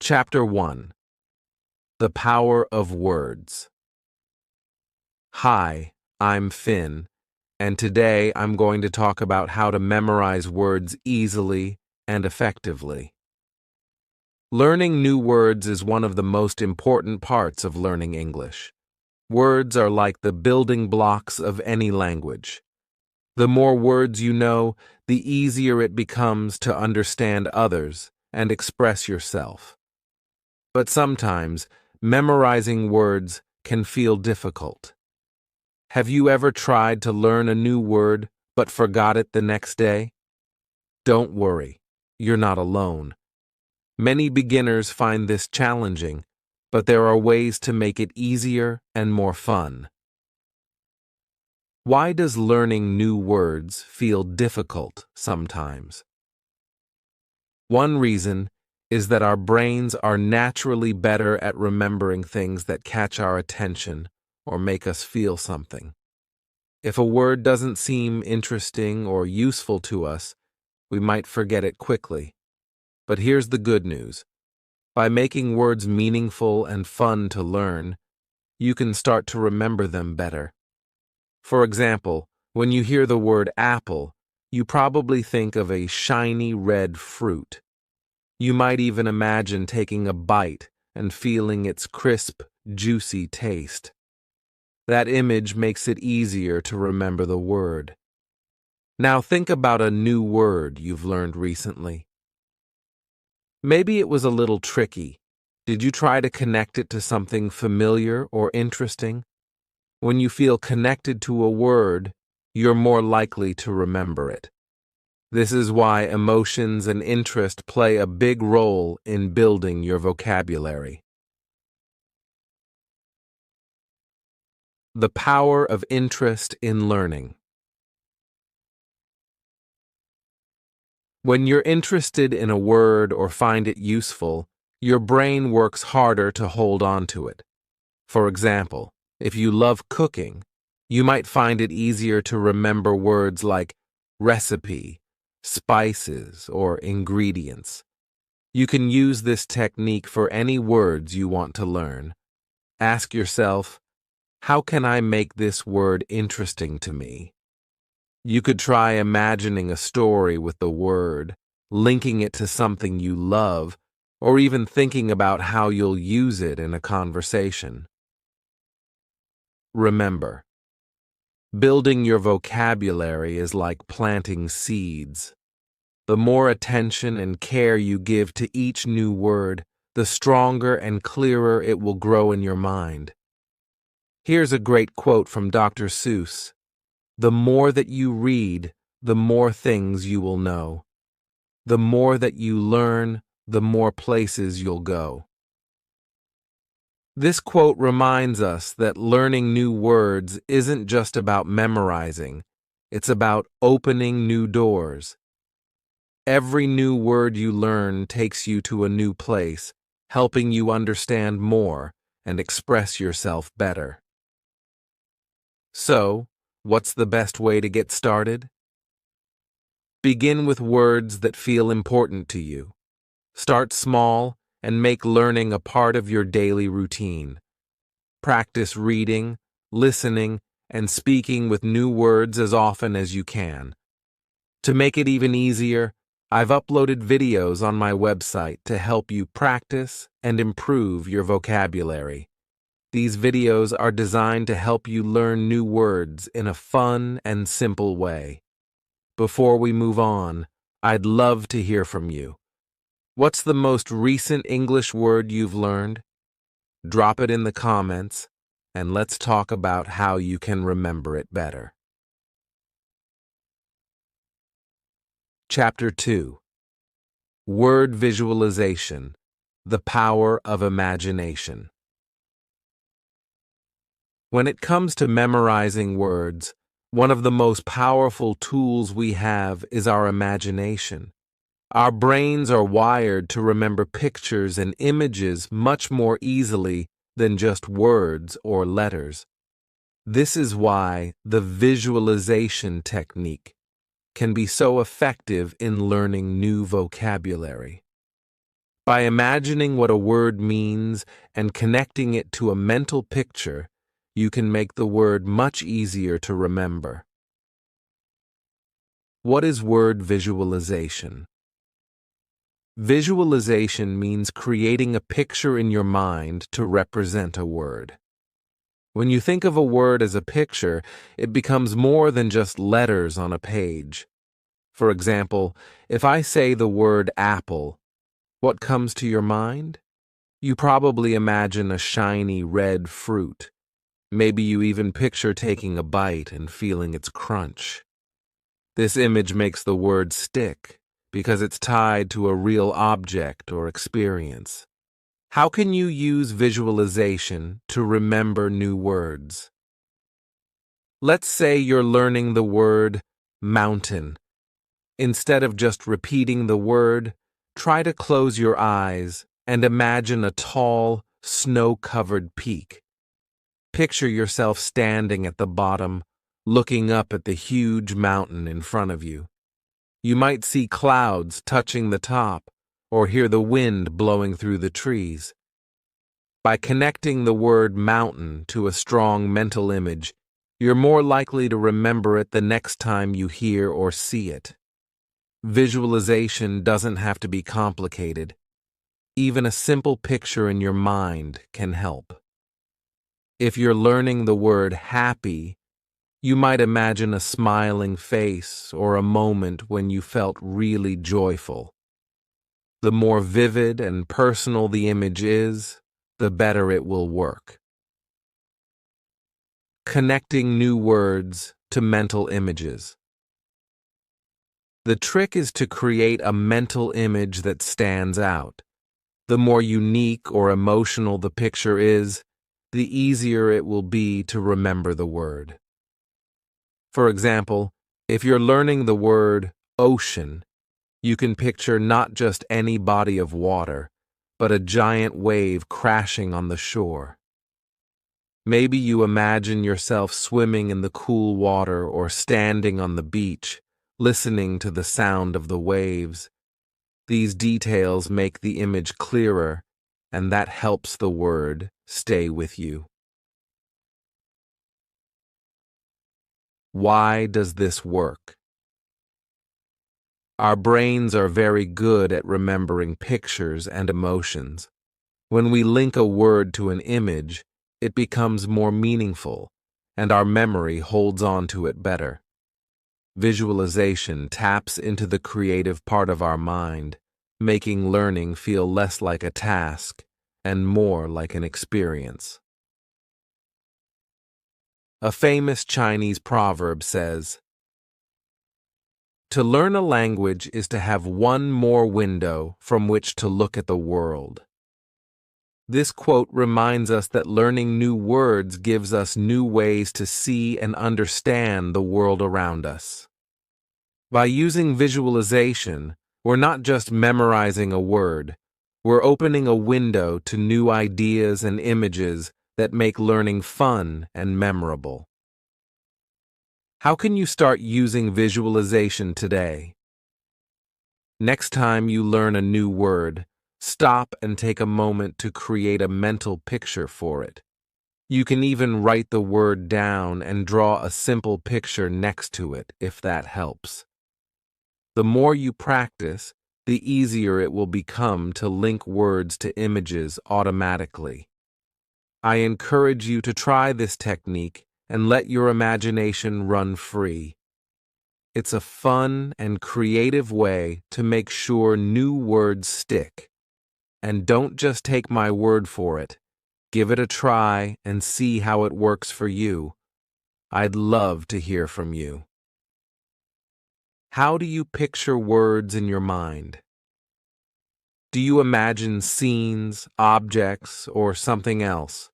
Chapter 1. The Power of Words. Hi, I'm Finn, and today I'm going to talk about how to memorize words easily and effectively. Learning new words is one of the most important parts of learning English. Words are like the building blocks of any language. The more words you know, the easier it becomes to understand others and express yourself. But sometimes, memorizing words can feel difficult. Have you ever tried to learn a new word but forgot it the next day? Don't worry, you're not alone. Many beginners find this challenging, but there are ways to make it easier and more fun. Why does learning new words feel difficult sometimes? One reason is that our brains are naturally better at remembering things that catch our attention or make us feel something. If a word doesn't seem interesting or useful to us, we might forget it quickly. But here's the good news. By making words meaningful and fun to learn, you can start to remember them better. For example, when you hear the word apple, you probably think of a shiny red fruit. You might even imagine taking a bite and feeling its crisp, juicy taste. That image makes it easier to remember the word. Now think about a new word you've learned recently. Maybe it was a little tricky. Did you try to connect it to something familiar or interesting? When you feel connected to a word, you're more likely to remember it. This is why emotions and interest play a big role in building your vocabulary. The power of interest in learning. When you're interested in a word or find it useful, your brain works harder to hold on to it. For example, if you love cooking, you might find it easier to remember words like recipe, spices, or ingredients. You can use this technique for any words you want to learn. Ask yourself, how can I make this word interesting to me? You could try imagining a story with the word, linking it to something you love, or even thinking about how you'll use it in a conversation. Remember, building your vocabulary is like planting seeds. The more attention and care you give to each new word, the stronger and clearer it will grow in your mind. Here's a great quote from Dr. Seuss. The more that you read, the more things you will know. The more that you learn, the more places you'll go. This quote reminds us that learning new words isn't just about memorizing, it's about opening new doors. Every new word you learn takes you to a new place, helping you understand more and express yourself better. So, what's the best way to get started? Begin with words that feel important to you. Start small and make learning a part of your daily routine. Practice reading, listening, and speaking with new words as often as you can. To make it even easier, I've uploaded videos on my website to help you practice and improve your vocabulary. These videos are designed to help you learn new words in a fun and simple way. Before we move on, I'd love to hear from you. What's the most recent English word you've learned? Drop it in the comments, and let's talk about how you can remember it better. Chapter 2. Word Visualization. The Power of Imagination. When it comes to memorizing words, one of the most powerful tools we have is our imagination. Our brains are wired to remember pictures and images much more easily than just words or letters. This is why the visualization technique can be so effective in learning new vocabulary. By imagining what a word means and connecting it to a mental picture, you can make the word much easier to remember. What is word visualization? Visualization means creating a picture in your mind to represent a word. When you think of a word as a picture, it becomes more than just letters on a page. For example, if I say the word apple, what comes to your mind? You probably imagine a shiny red fruit. Maybe you even picture taking a bite and feeling its crunch. This image makes the word stick because it's tied to a real object or experience. How can you use visualization to remember new words? Let's say you're learning the word mountain. Instead of just repeating the word, try to close your eyes and imagine a tall, snow-covered peak. Picture yourself standing at the bottom, looking up at the huge mountain in front of you. You might see clouds touching the top or hear the wind blowing through the trees. By connecting the word mountain to a strong mental image, you're more likely to remember it the next time you hear or see it. Visualization doesn't have to be complicated. Even a simple picture in your mind can help. If you're learning the word happy, you might imagine a smiling face or a moment when you felt really joyful. The more vivid and personal the image is, the better it will work. Connecting new words to mental images. The trick is to create a mental image that stands out. The more unique or emotional the picture is, the easier it will be to remember the word. For example, if you're learning the word ocean, you can picture not just any body of water, but a giant wave crashing on the shore. Maybe you imagine yourself swimming in the cool water or standing on the beach, listening to the sound of the waves. These details make the image clearer, and that helps the word stay with you. Why does this work? Our brains are very good at remembering pictures and emotions. When we link a word to an image, it becomes more meaningful, and our memory holds on to it better. Visualization taps into the creative part of our mind, making learning feel less like a task and more like an experience. A famous Chinese proverb says, "To learn a language is to have one more window from which to look at the world." This quote reminds us that learning new words gives us new ways to see and understand the world around us. By using visualization, we're not just memorizing a word, we're opening a window to new ideas and images that make learning fun and memorable. How can you start using visualization today? Next time you learn a new word, stop and take a moment to create a mental picture for it. You can even write the word down and draw a simple picture next to it if that helps. The more you practice, the easier it will become to link words to images automatically. I encourage you to try this technique and let your imagination run free. It's a fun and creative way to make sure new words stick. And don't just take my word for it. Give it a try and see how it works for you. I'd love to hear from you. How do you picture words in your mind? Do you imagine scenes, objects, or something else?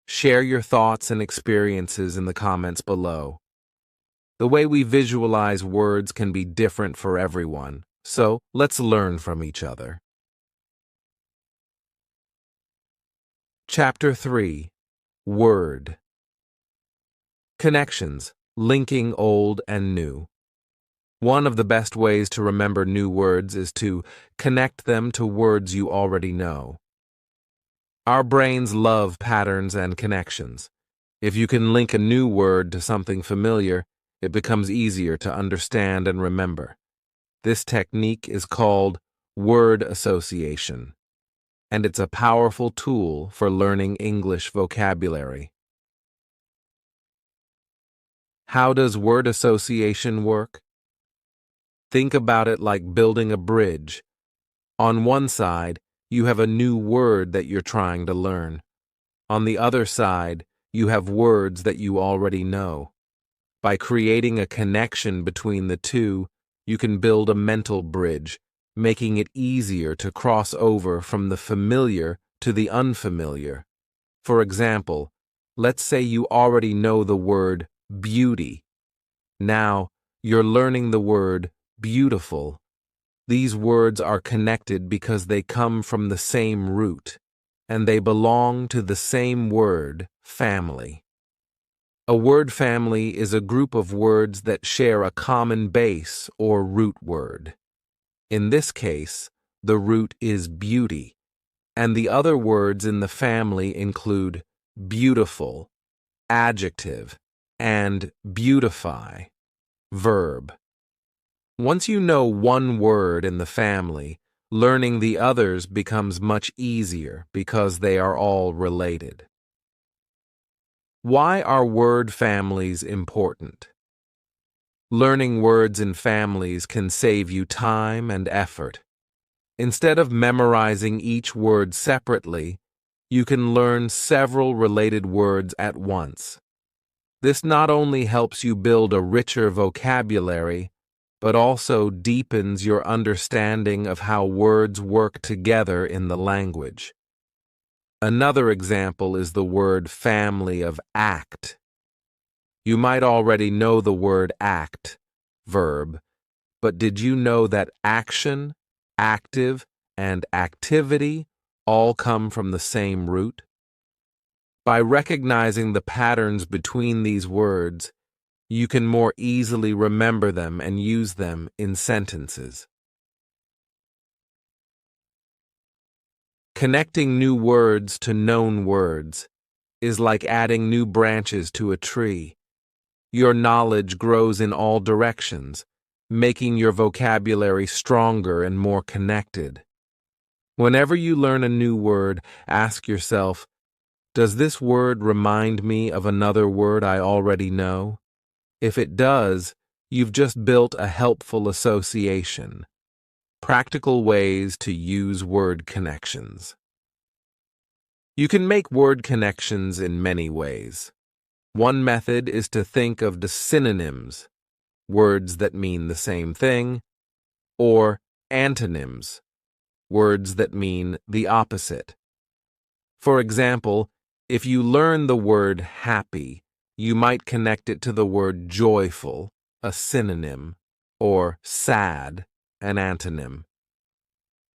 Share your thoughts and experiences in the comments below. The way we visualize words can be different for everyone, so let's learn from each other. Chapter 3. Word. Connections, linking old and new. One of the best ways to remember new words is to connect them to words you already know. Our brains love patterns and connections. If you can link a new word to something familiar, it becomes easier to understand and remember. This technique is called word association, and it's a powerful tool for learning English vocabulary. How does word association work? Think about it like building a bridge. On one side, you have a new word that you're trying to learn. On the other side, you have words that you already know. By creating a connection between the two, you can build a mental bridge, making it easier to cross over from the familiar to the unfamiliar. For example, let's say you already know the word beauty. Now, you're learning the word beautiful. These words are connected because they come from the same root, and they belong to the same word, family. A word family is a group of words that share a common base or root word. In this case, the root is beauty, and the other words in the family include beautiful, adjective, and beautify, verb. Once you know one word in the family, learning the others becomes much easier because they are all related. Why are word families important? Learning words in families can save you time and effort. Instead of memorizing each word separately, you can learn several related words at once. This not only helps you build a richer vocabulary, but also deepens your understanding of how words work together in the language. Another example is the word family of act. You might already know the word act, verb, but did you know that action, active, and activity all come from the same root? By recognizing the patterns between these words, you can more easily remember them and use them in sentences. Connecting new words to known words is like adding new branches to a tree. Your knowledge grows in all directions, making your vocabulary stronger and more connected. Whenever you learn a new word, ask yourself, does this word remind me of another word I already know? If it does, you've just built a helpful association. Practical ways to use word connections. You can make word connections in many ways. One method is to think of the synonyms, words that mean the same thing, or antonyms, words that mean the opposite. For example, if you learn the word happy, you might connect it to the word joyful, a synonym, or sad, an antonym.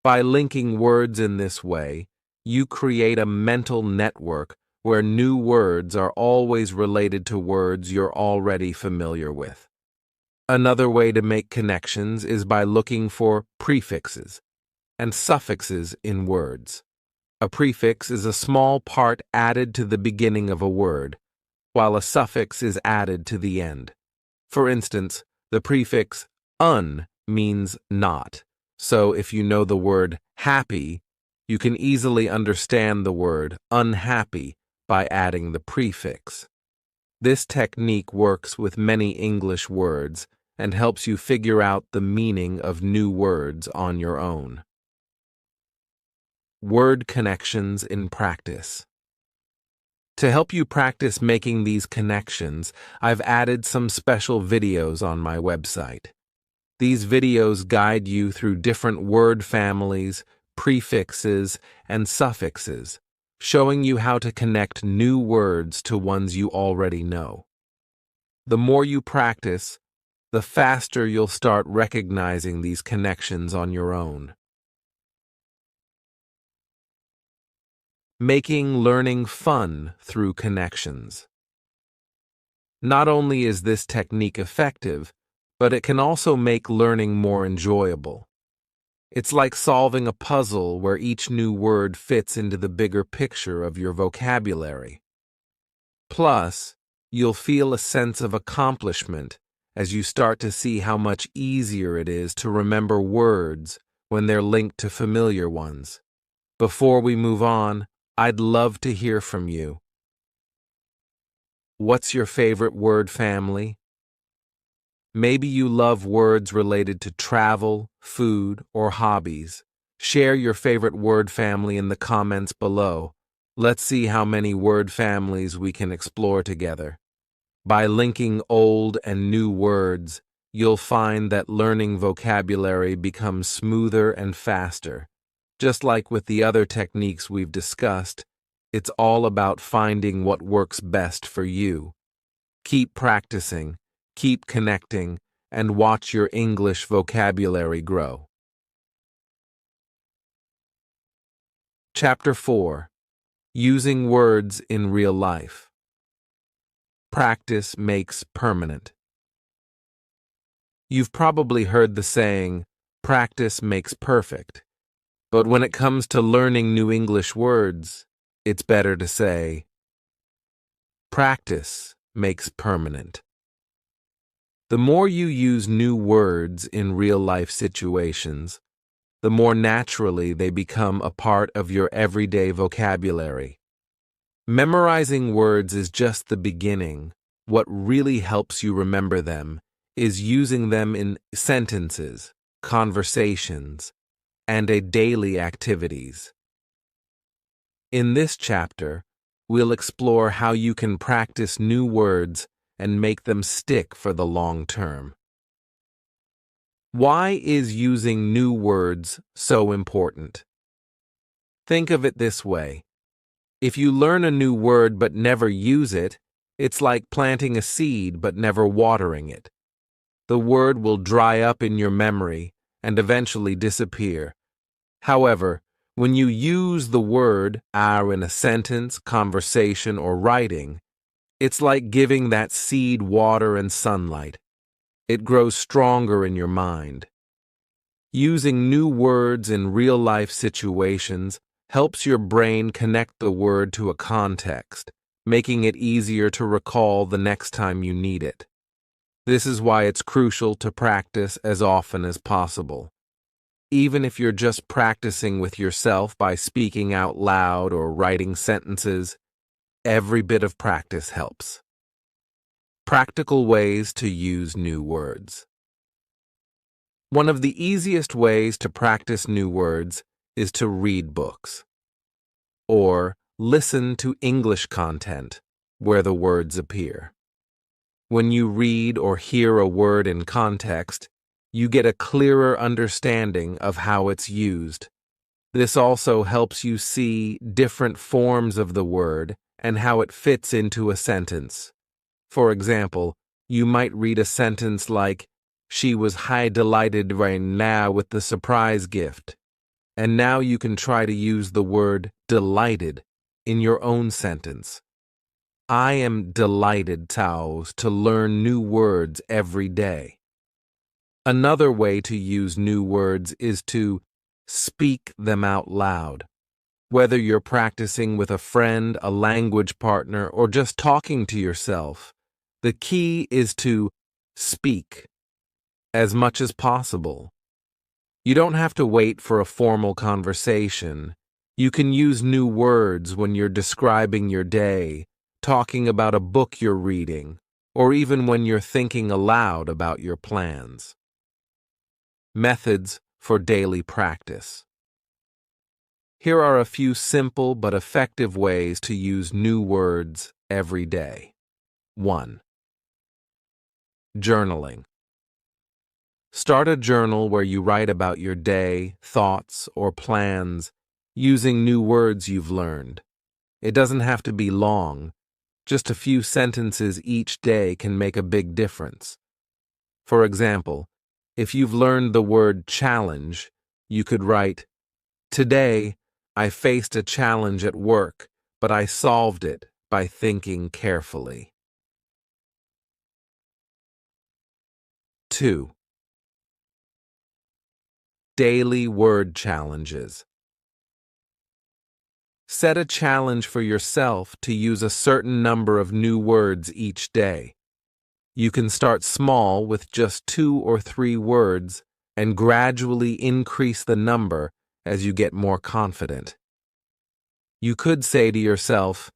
By linking words in this way, you create a mental network where new words are always related to words you're already familiar with. Another way to make connections is by looking for prefixes and suffixes in words. A prefix is a small part added to the beginning of a word, while a suffix is added to the end. For instance, the prefix un means not, so if you know the word happy, you can easily understand the word unhappy by adding the prefix. This technique works with many English words and helps you figure out the meaning of new words on your own. Word connections in practice. To help you practice making these connections, I've added some special videos on my website. These videos guide you through different word families, prefixes, and suffixes, showing you how to connect new words to ones you already know. The more you practice, the faster you'll start recognizing these connections on your own. Making learning fun through connections. Not only is this technique effective, but it can also make learning more enjoyable. It's like solving a puzzle where each new word fits into the bigger picture of your vocabulary. Plus, you'll feel a sense of accomplishment as you start to see how much easier it is to remember words when they're linked to familiar ones. Before we move on, I'd love to hear from you. What's your favorite word family? Maybe you love words related to travel, food, or hobbies. Share your favorite word family in the comments below. Let's see how many word families we can explore together. By linking old and new words, you'll find that learning vocabulary becomes smoother and faster. Just like with the other techniques we've discussed, it's all about finding what works best for you. Keep practicing, keep connecting, and watch your English vocabulary grow. Chapter 4. Using Words in Real Life. Practice makes permanent. You've probably heard the saying, practice makes perfect. But when it comes to learning new English words, it's better to say, practice makes permanent. The more you use new words in real-life situations, the more naturally they become a part of your everyday vocabulary. Memorizing words is just the beginning. What really helps you remember them is using them in sentences, conversations, and daily activities. In this chapter, we'll explore how you can practice new words and make them stick for the long term. Why is using new words so important? Think of it this way. If you learn a new word but never use it, it's like planting a seed but never watering it. The word will dry up in your memory and eventually disappear. However, when you use the word "are" in a sentence, conversation, or writing, it's like giving that seed water and sunlight. It grows stronger in your mind. Using new words in real-life situations helps your brain connect the word to a context, making it easier to recall the next time you need it. This is why it's crucial to practice as often as possible. Even if you're just practicing with yourself by speaking out loud or writing sentences, every bit of practice helps. Practical ways to use new words. One of the easiest ways to practice new words is to read books or listen to English content where the words appear. When you read or hear a word in context, you get a clearer understanding of how it's used. This also helps you see different forms of the word and how it fits into a sentence. For example, you might read a sentence like, "She was high delighted right now with the surprise gift." And now you can try to use the word delighted in your own sentence. I am delighted, Taos, to learn new words every day. Another way to use new words is to speak them out loud. Whether you're practicing with a friend, a language partner, or just talking to yourself, the key is to speak as much as possible. You don't have to wait for a formal conversation. You can use new words when you're describing your day, talking about a book you're reading, or even when you're thinking aloud about your plans. Methods for daily practice. Here are a few simple but effective ways to use new words every day. 1. Journaling. Start a journal where you write about your day, thoughts, or plans using new words you've learned. It doesn't have to be long. Just a few sentences each day can make a big difference. For example, if you've learned the word challenge, you could write, "Today, I faced a challenge at work, but I solved it by thinking carefully." 2. Daily word challenges. Set a challenge for yourself to use a certain number of new words each day. You can start small with just 2 or 3 words and gradually increase the number as you get more confident. You could say to yourself,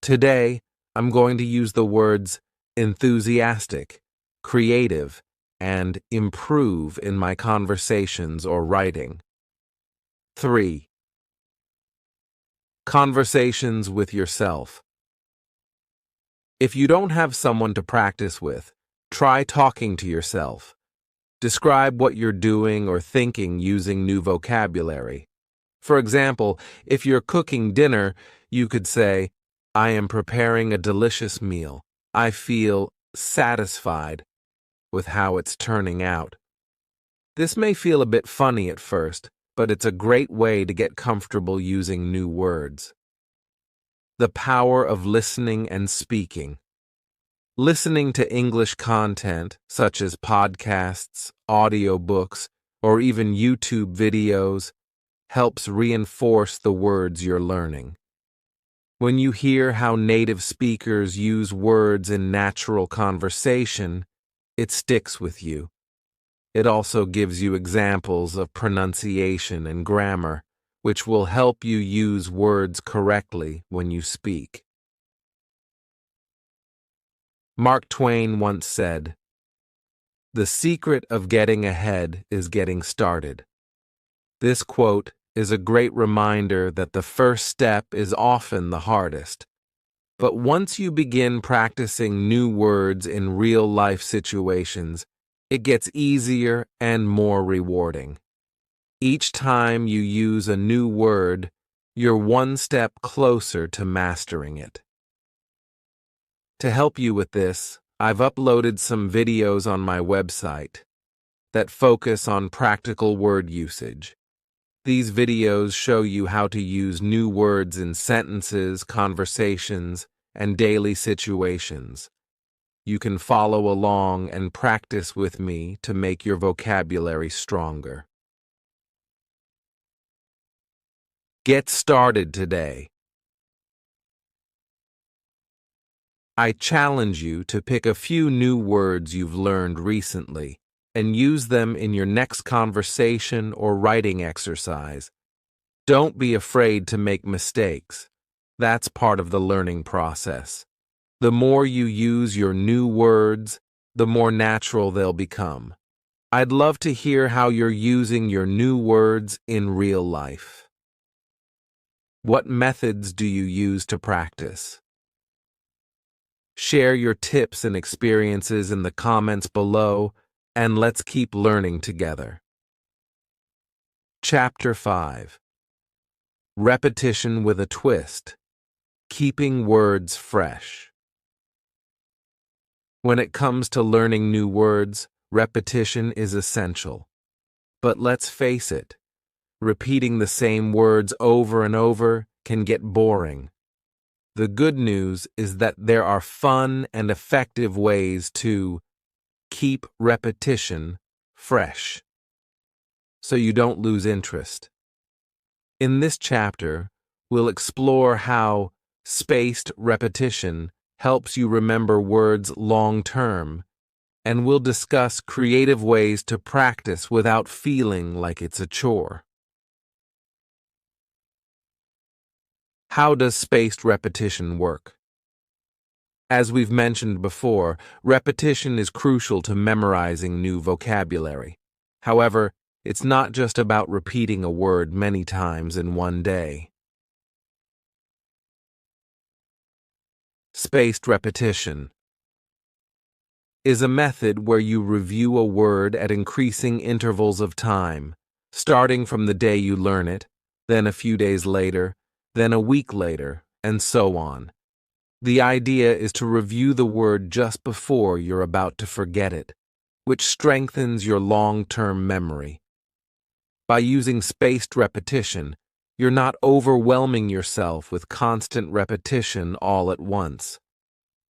"Today, I'm going to use the words enthusiastic, creative, and improve in my conversations or writing." 3. Conversations with yourself. If you don't have someone to practice with, try talking to yourself. Describe what you're doing or thinking using new vocabulary. For example, if you're cooking dinner, you could say, "I am preparing a delicious meal. I feel satisfied with how it's turning out." This may feel a bit funny at first, but it's a great way to get comfortable using new words. The power of listening and speaking. Listening to English content, such as podcasts, audiobooks, or even YouTube videos, helps reinforce the words you're learning. When you hear how native speakers use words in natural conversation, it sticks with you. It also gives you examples of pronunciation and grammar, which will help you use words correctly when you speak. Mark Twain once said, "The secret of getting ahead is getting started." This quote is a great reminder that the first step is often the hardest. But once you begin practicing new words in real-life situations, it gets easier and more rewarding. Each time you use a new word, you're one step closer to mastering it. To help you with this, I've uploaded some videos on my website that focus on practical word usage. These videos show you how to use new words in sentences, conversations, and daily situations. You can follow along and practice with me to make your vocabulary stronger. Get started today. I challenge you to pick a few new words you've learned recently and use them in your next conversation or writing exercise. Don't be afraid to make mistakes. That's part of the learning process. The more you use your new words, the more natural they'll become. I'd love to hear how you're using your new words in real life. What methods do you use to practice? Share your tips and experiences in the comments below, and let's keep learning together. Chapter 5. Repetition with a twist. Keeping words fresh. When it comes to learning new words, repetition is essential. But let's face it, repeating the same words over and over can get boring. The good news is that there are fun and effective ways to keep repetition fresh, so you don't lose interest. In this chapter, we'll explore how spaced repetition helps you remember words long-term, and we'll discuss creative ways to practice without feeling like it's a chore. How does spaced repetition work? As we've mentioned before, repetition is crucial to memorizing new vocabulary. However, it's not just about repeating a word many times in one day. Spaced repetition is a method where you review a word at increasing intervals of time, starting from the day you learn it, then a few days later, then a week later, and so on. The idea is to review the word just before you're about to forget it, which strengthens your long-term memory. By using spaced repetition, you're not overwhelming yourself with constant repetition all at once.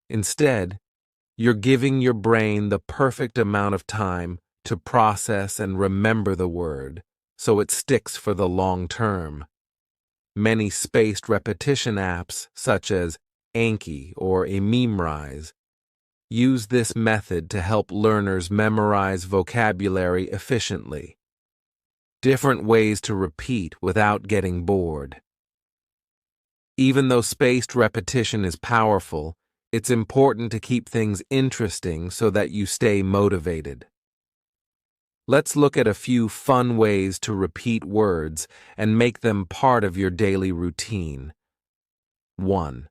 Instead, You're giving your brain the perfect amount of time to process and remember the word, so it sticks for the long term. Many spaced repetition apps, such as Anki or Memrise, use this method to help learners memorize vocabulary efficiently. Different ways to repeat without getting bored. Even though spaced repetition is powerful, it's important to keep things interesting so that you stay motivated. Let's look at a few fun ways to repeat words and make them part of your daily routine. 1.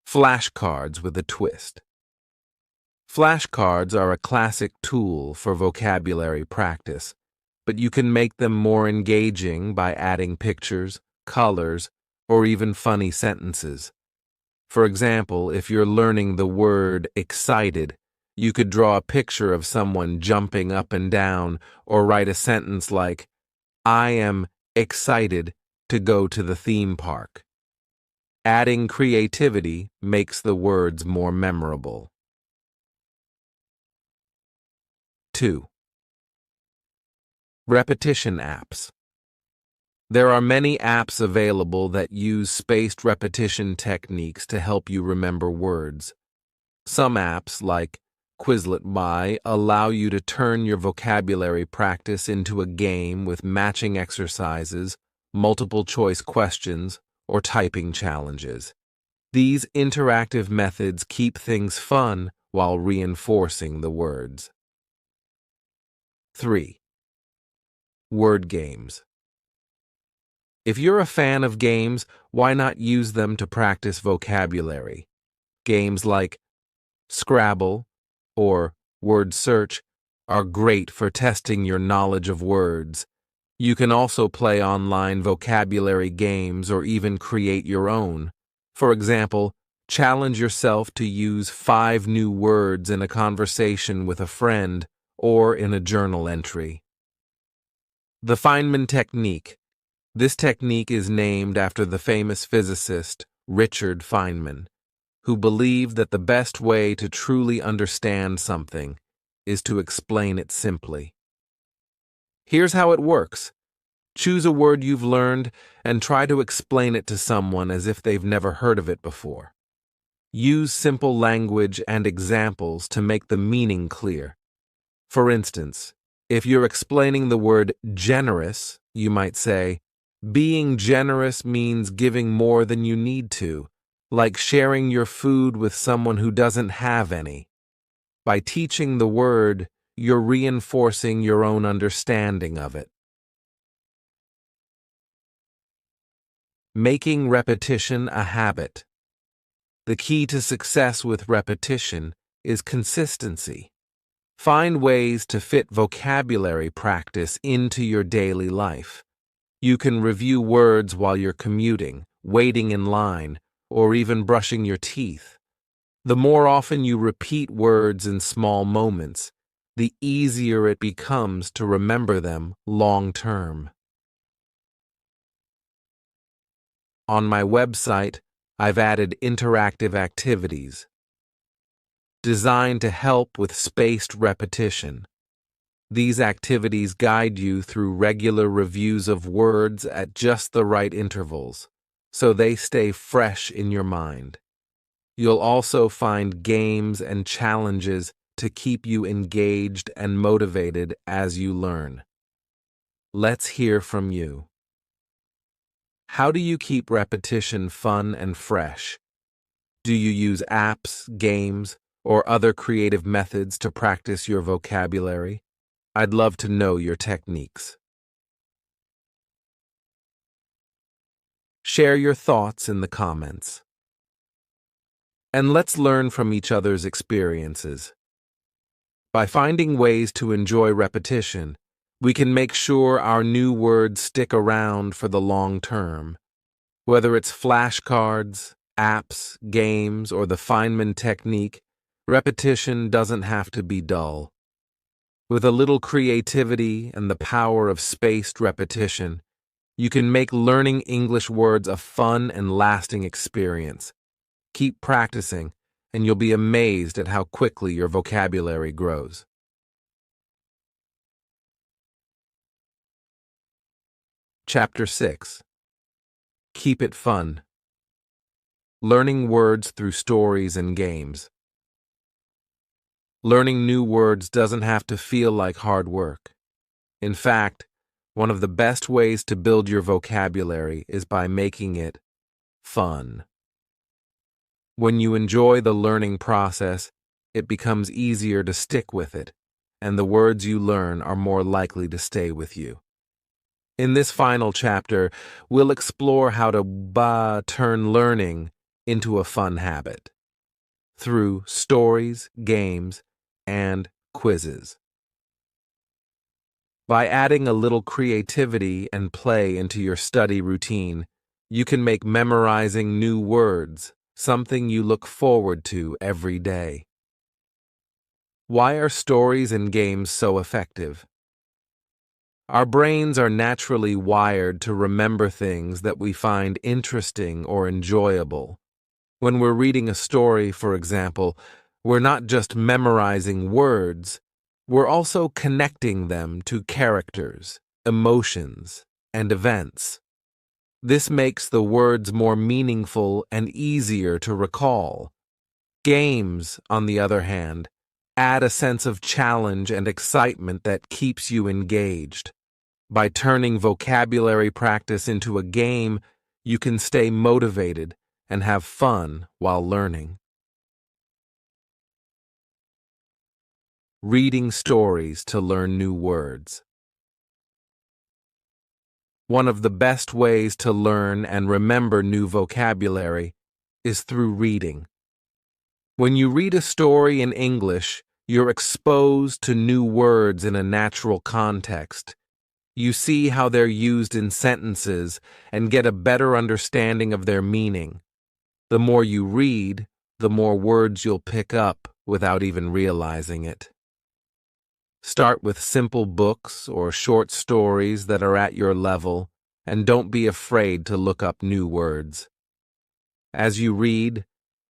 Flashcards with a twist. Flashcards are a classic tool for vocabulary practice, but you can make them more engaging by adding pictures, colors, or even funny sentences. For example, if you're learning the word excited, you could draw a picture of someone jumping up and down or write a sentence like, I am excited to go to the theme park. Adding creativity makes the words more memorable. 2. Repetition apps. There are many apps available that use spaced repetition techniques to help you remember words. Some apps, like Quizlet allow you to turn your vocabulary practice into a game with matching exercises, multiple choice questions, or typing challenges. These interactive methods keep things fun while reinforcing the words. 3. Word games. If you're a fan of games, why not use them to practice vocabulary? Games like Scrabble or Word Search are great for testing your knowledge of words. You can also play online vocabulary games or even create your own. For example, challenge yourself to use 5 new words in a conversation with a friend or in a journal entry. The Feynman technique. This technique is named after the famous physicist Richard Feynman, who believed that the best way to truly understand something is to explain it simply. Here's how it works. Choose a word you've learned and try to explain it to someone as if they've never heard of it before. Use simple language and examples to make the meaning clear. For instance, if you're explaining the word generous, you might say, being generous means giving more than you need to, like sharing your food with someone who doesn't have any. By teaching the word, you're reinforcing your own understanding of it. Making repetition a habit. The key to success with repetition is consistency. Find ways to fit vocabulary practice into your daily life. You can review words while you're commuting, waiting in line, or even brushing your teeth. The more often you repeat words in small moments, the easier it becomes to remember them long term. On my website, I've added interactive activities designed to help with spaced repetition. These activities guide you through regular reviews of words at just the right intervals, so they stay fresh in your mind. You'll also find games and challenges to keep you engaged and motivated as you learn. Let's hear from you. How do you keep repetition fun and fresh? Do you use apps, games, or other creative methods to practice your vocabulary? I'd love to know your techniques. Share your thoughts in the comments. And let's learn from each other's experiences. By finding ways to enjoy repetition, we can make sure our new words stick around for the long term. Whether it's flashcards, apps, games, or the Feynman technique, repetition doesn't have to be dull. With a little creativity and the power of spaced repetition, you can make learning English words a fun and lasting experience. Keep practicing, and you'll be amazed at how quickly your vocabulary grows. Chapter 6. Keep it fun. Learning words through stories and games. Learning new words doesn't have to feel like hard work. In fact, one of the best ways to build your vocabulary is by making it fun. When you enjoy the learning process, it becomes easier to stick with it, and the words you learn are more likely to stay with you. In this final chapter, we'll explore how to turn learning into a fun habit through stories, games, and quizzes. By adding a little creativity and play into your study routine, you can make memorizing new words something you look forward to every day. Why are stories and games so effective? Our brains are naturally wired to remember things that we find interesting or enjoyable. When we're reading a story, for example, we're not just memorizing words, we're also connecting them to characters, emotions, and events. This makes the words more meaningful and easier to recall. Games, on the other hand, add a sense of challenge and excitement that keeps you engaged. By turning vocabulary practice into a game, you can stay motivated and have fun while learning. Reading stories to learn new words. One of the best ways to learn and remember new vocabulary is through reading. When you read a story in English, you're exposed to new words in a natural context. You see how they're used in sentences and get a better understanding of their meaning. The more you read, the more words you'll pick up without even realizing it. Start with simple books or short stories that are at your level, and don't be afraid to look up new words. As you read,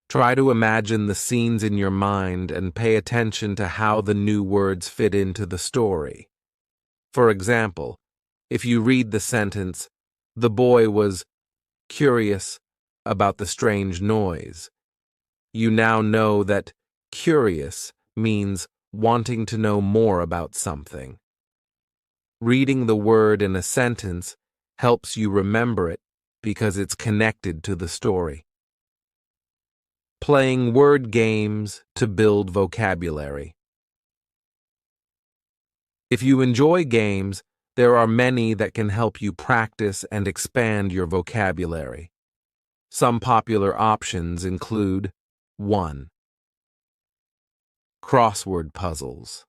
try to imagine the scenes in your mind and pay attention to how the new words fit into the story. For example, if you read the sentence, "The boy was curious about the strange noise," you now know that curious means wanting to know more about something. Reading the word in a sentence helps you remember it because it's connected to the story. Playing word games to build vocabulary. If you enjoy games, there are many that can help you practice and expand your vocabulary. Some popular options include 1. Crossword puzzles.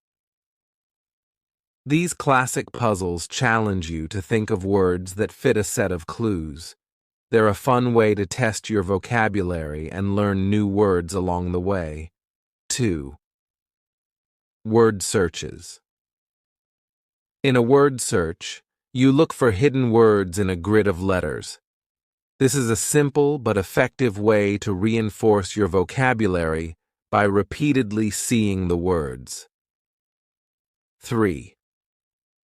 These classic puzzles challenge you to think of words that fit a set of clues. They're a fun way to test your vocabulary and learn new words along the way. 2. Word searches. In a word search, you look for hidden words in a grid of letters. This is a simple but effective way to reinforce your vocabulary by repeatedly seeing the words. 3.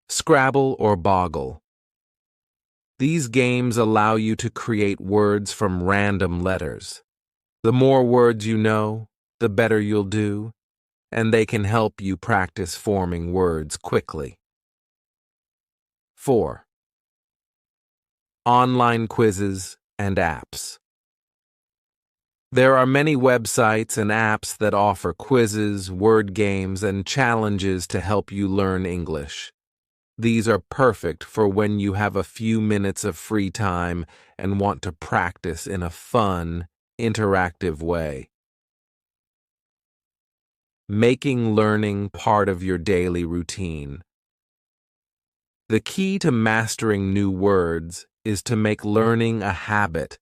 Scrabble or Boggle. These games allow you to create words from random letters. The more words you know, the better you'll do, and they can help you practice forming words quickly. 4. Online quizzes and apps. There are many websites and apps that offer quizzes, word games, and challenges to help you learn English. These are perfect for when you have a few minutes of free time and want to practice in a fun, interactive way. Making learning part of your daily routine. The key to mastering new words is to make learning a habit.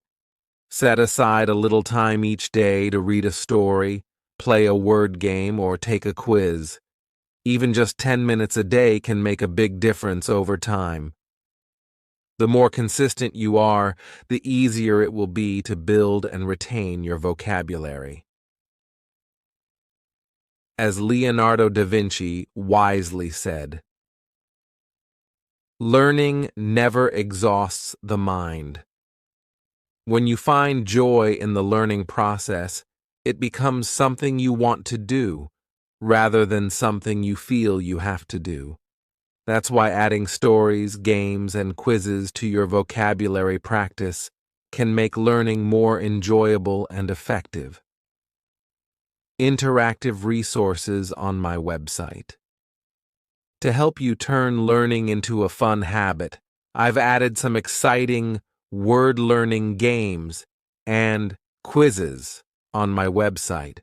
Set aside a little time each day to read a story, play a word game, or take a quiz. Even just 10 minutes a day can make a big difference over time. The more consistent you are, the easier it will be to build and retain your vocabulary. As Leonardo da Vinci wisely said, learning never exhausts the mind. When you find joy in the learning process, it becomes something you want to do, rather than something you feel you have to do. That's why adding stories, games, and quizzes to your vocabulary practice can make learning more enjoyable and effective. Interactive resources on my website. To help you turn learning into a fun habit, I've added some exciting word learning games and quizzes on my website.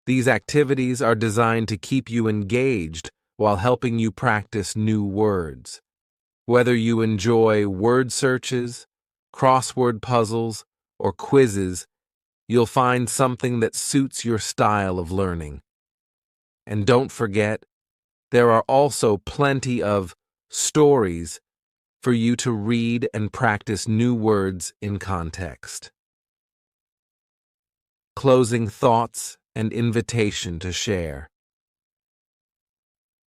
These activities are designed to keep you engaged while helping you practice new words. Whether you enjoy word searches, crossword puzzles, or quizzes, you'll find something that suits your style of learning. And don't forget, there are also plenty of stories for you to read and practice new words in context. Closing thoughts and invitation to share.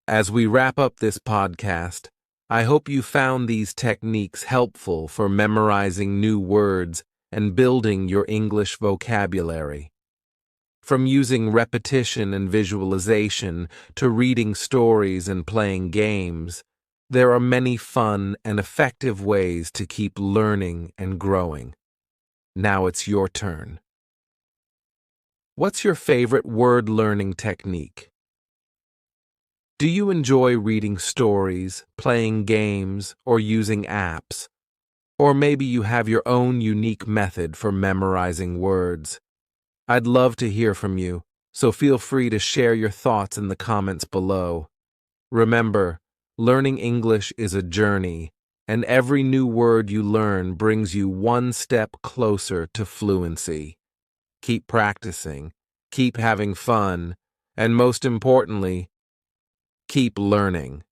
As we wrap up this podcast, I hope you found these techniques helpful for memorizing new words and building your English vocabulary. From using repetition and visualization to reading stories and playing games, there are many fun and effective ways to keep learning and growing. Now it's your turn. What's your favorite word learning technique? Do you enjoy reading stories, playing games, or using apps? Or maybe you have your own unique method for memorizing words. I'd love to hear from you, so feel free to share your thoughts in the comments below. Remember, learning English is a journey, and every new word you learn brings you one step closer to fluency. Keep practicing, keep having fun, and most importantly, keep learning.